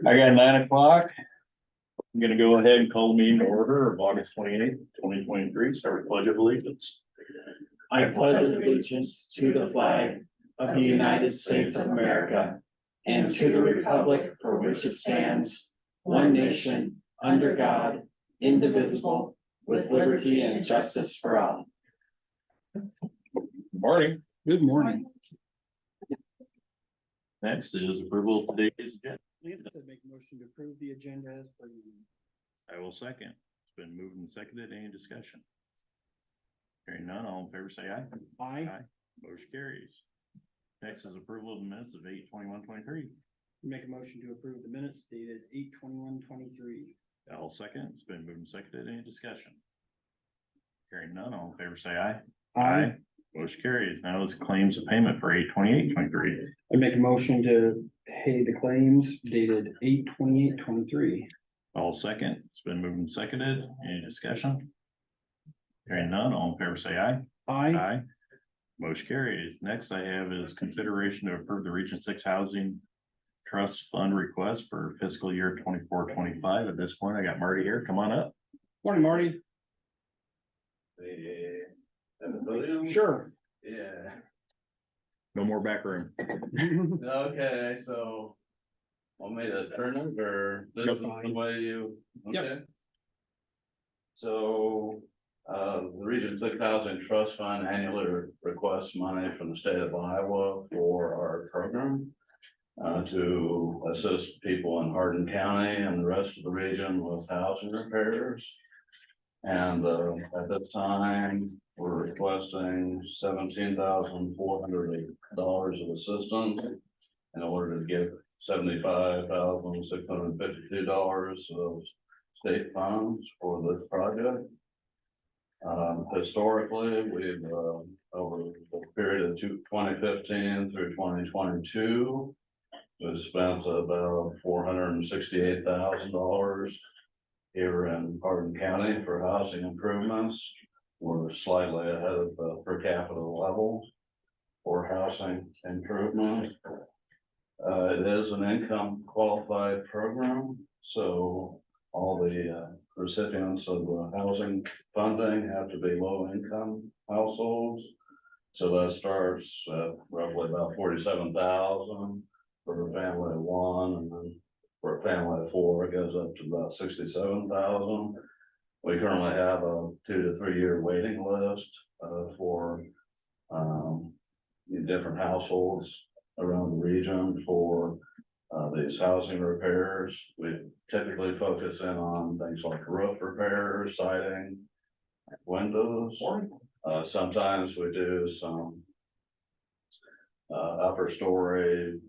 I got 9 o'clock. I'm gonna go ahead and call the meeting to order of August 28th, 2023. Start with pledge of allegiance. I pledge allegiance to the flag of the United States of America and to the republic for which it stands, one nation, under God, indivisible, with liberty and justice for all. Morning. Good morning. Next is approval of today's agenda. Make a motion to approve the agenda as per. I will second. It's been moved and seconded. Any discussion? Hearing none, all in favor say aye. Aye. Motion carries. Next is approval of the minutes of 8/21/23. Make a motion to approve the minutes dated 8/21/23. I'll second. It's been moved and seconded. Any discussion? Hearing none, all in favor say aye. Motion carries. Now is claims of payment for 8/28/23. I make a motion to pay the claims dated 8/28/23. All second. It's been moved and seconded. Any discussion? Hearing none, all in favor say aye. Aye. Motion carries. Next I have is consideration to approve the Region 6 Housing Trust Fund request for fiscal year 24/25. At this point, I got Marty here. Come on up. Morning, Marty. Sure. Yeah, No more back room. okay, so. Want me to turn it or this Go is the fine. way you? Yep. Okay. So, the Region 6 Housing Trust Fund annually requests money from the state of Iowa for our program. To assist people in Hardin County and the rest of the region with housing repairs. And, at this time, we're requesting $17,400 of assistance in order to get $75,652 of state funds for this project. Historically, we've, over the period of 2015 through 2022, we spent about $468,000 here in Hardin County for housing improvements. We're slightly ahead of the per capita level for housing improvement. It is an income qualified program, so all the recipients of the housing funding have to be low income households. So that starts at roughly about 47,000 for a family of one, and then for a family of four, it goes up to about 67,000. We currently have a 2 to 3 year waiting list for different households around the region for these housing repairs. We typically focus in on things like roof repairs, siding, windows. Sometimes we do some upper story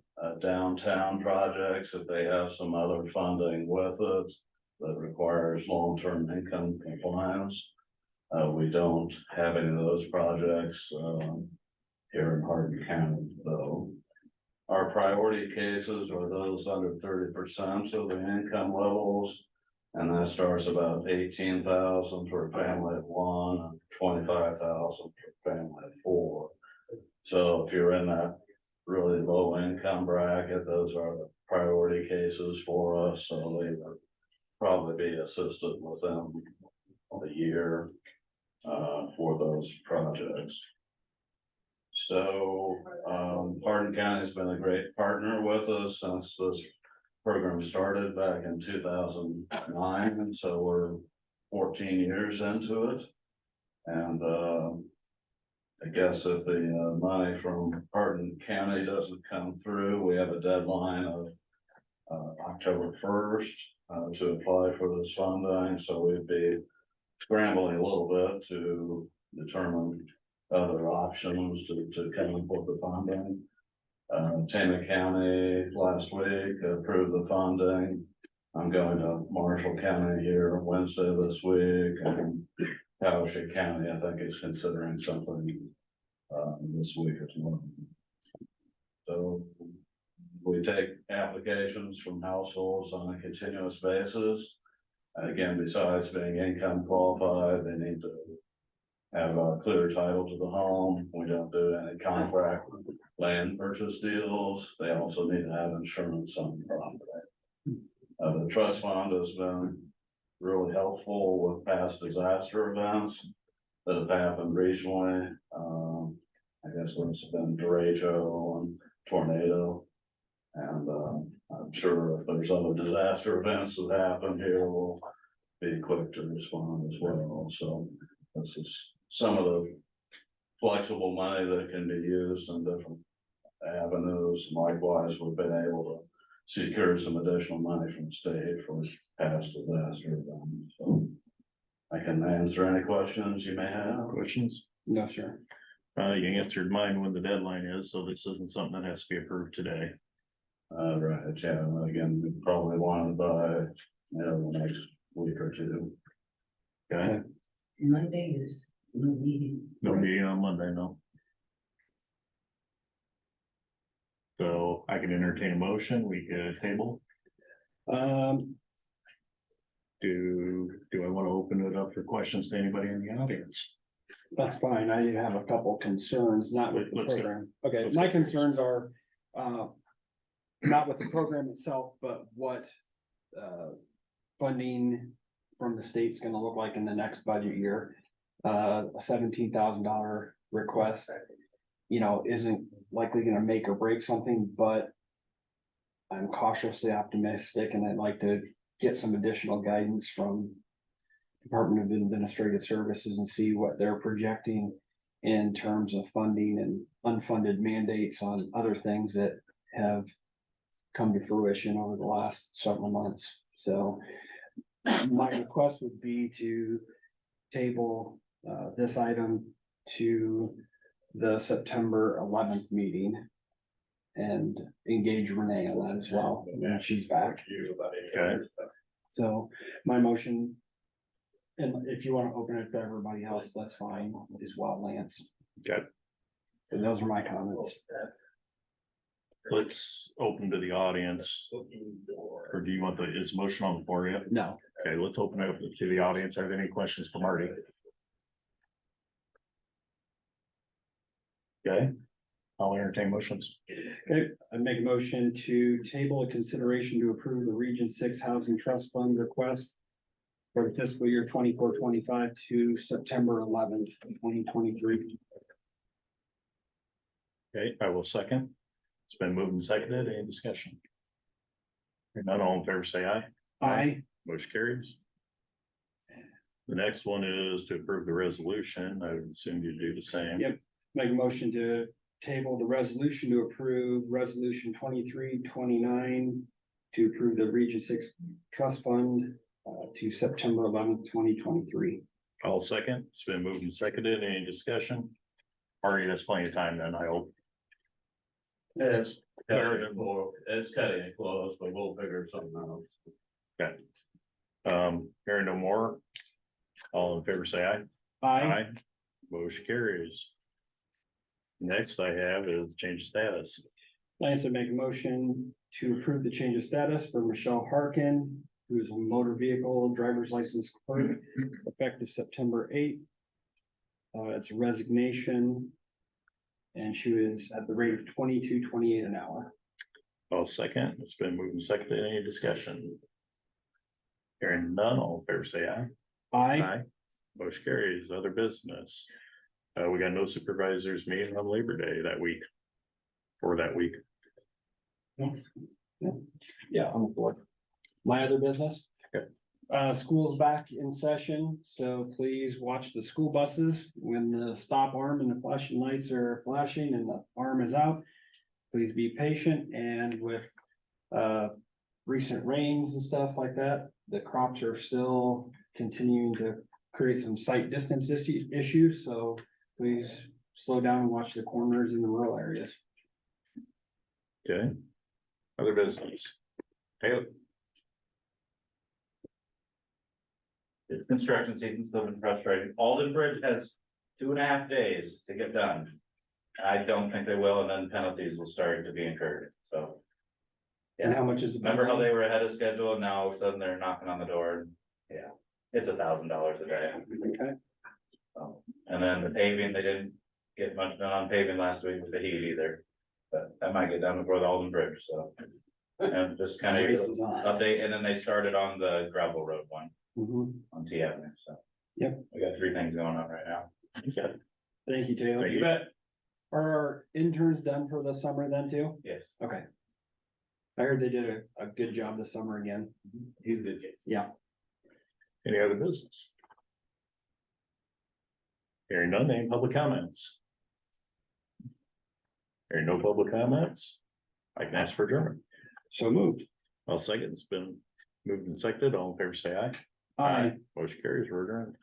downtown projects if they have some other funding with it that requires long-term income compliance. We don't have any of those projects here in Hardin County, though. Our priority cases are those under 30% of the income levels, and that starts about 18,000 for a family of one and 25,000 for a family of four. So if you're in that really low income bracket, those are the priority cases for us, so they would probably be assisted within a year for those projects. So Hardin County has been a great partner with us since this program started back in 2009, and so we're 14 years into it. And I guess if the money from Hardin County doesn't come through, we have a deadline of October 1st to apply for this funding. So we'd be scrambling a little bit to determine other options to come up with the funding. Tama County last week approved the funding. I'm going to Marshall County here Wednesday this week, and Powashik County, I think, is considering something this week or tomorrow. So we take applications from households on a continuous basis. Again, besides being income qualified, they need to have a clear title to the home. We don't do any contract land purchase deals. They also need to have insurance on the property. The trust fund has been really helpful with past disaster events that have happened regionally. I guess there's been derecho and tornado. And I'm sure if there's other disaster events that happen here, we'll be quick to respond as well. So this is some of the flexible money that can be used in different avenues. Likewise, we've been able to secure some additional money from the state for past disaster events. So I can answer any questions you may have. Questions? No, sure. You answered mine when the deadline is, so this isn't something that has to be approved today. Right, yeah, and again, we probably want by, the next week or two. Okay, Monday is no meeting. no meeting on Monday, no. So I can entertain a motion, we could table. Do I want to open it up for questions to anybody in the audience? That's fine. I have a couple concerns, not with the Let's go. program. Okay, Let's my go. concerns are, not with the program itself, but what, funding from the state's gonna look like in the next budget year. A $17,000 request, isn't likely gonna make or break something, but I'm cautiously optimistic and I'd like to get some additional guidance from Department of Administrative Services and see what they're projecting in terms of funding and unfunded mandates on other things that have come to fruition over the last several months. So my request would be to table this item to the September 11th meeting and engage Renee on that as well, when she's back. Okay. So my motion, and if you want to open it to everybody else, that's fine as well, Lance. Okay. And those are my comments. Let's open to the audience. Or do you want is motion on the floor yet? No, Okay, let's open it up to the audience. Are there any questions for Marty? Okay, I'll entertain motions. okay, I make a motion to table a consideration to approve the Region 6 Housing Trust Fund request for the fiscal year 24-25 to September 11th, 2023. Okay, I will second. It's been moved and seconded. Any discussion? Hearing none, all in favor, say aye. Aye. Motion carries. The next one is to approve the resolution. I would assume you do the same. Yep. Make a motion to table the resolution to approve resolution 2329 to approve the Region 6 Trust Fund to September 11th, 2023. I'll second. It's been moved and seconded. Any discussion? Marty, that's plenty of time then, I hope. It's cutting it close, but we'll figure something out. Okay. Hearing no more. All in favor, say aye. Aye. Motion carries. Next I have is change of status. Lance would make a motion to approve the change of status for Michelle Harkin, who is a motor vehicle driver's license clerk, effective September 8th. It's a resignation. And she was at the rate of $22.28 an hour. I'll second. It's been moved and seconded. Any discussion? Hearing none, all in favor, say aye. Aye. Motion carries. Other business. We got no supervisors meeting on Labor Day that week. For that week. Next. Yeah, on the floor. My other business. Okay. School's back in session, so please watch the school buses when the stop arm and the flashing lights are flashing and the arm is out. Please be patient, and with recent rains and stuff like that, the crops are still continuing to create some sight distance issues, so please slow down and watch the corners in the rural areas. Okay. Other business. Taylor. The construction season's still been frustrating. Alden Bridge has 2.5 days to get done. I don't think they will, and then penalties will start to be incurred, so. And how much is it? Remember how they were ahead of schedule, and now all of a sudden they're knocking on the door? Yeah, it's $1,000 a day. Okay, So, and then the paving, they didn't get much done on paving last week with the heat either. But that might get done before the Alden Bridge, so. And just kind Race of is on. update, and then they started on the gravel road one Mhm. on T Avenue, so. Yep. We got 3 things going on right now. Okay. Thank you, Taylor. Thank you. bet. Are our interns done for the summer then too? Yes, Okay. I heard they did a good job this summer again. he's a good kid. Yeah. Any other business? Hearing none, any public comments? Hearing no public comments, I can ask for adjournment. So moved. I'll second. It's been moved and seconded. All in favor, say aye. Motion carries. We're adjourned.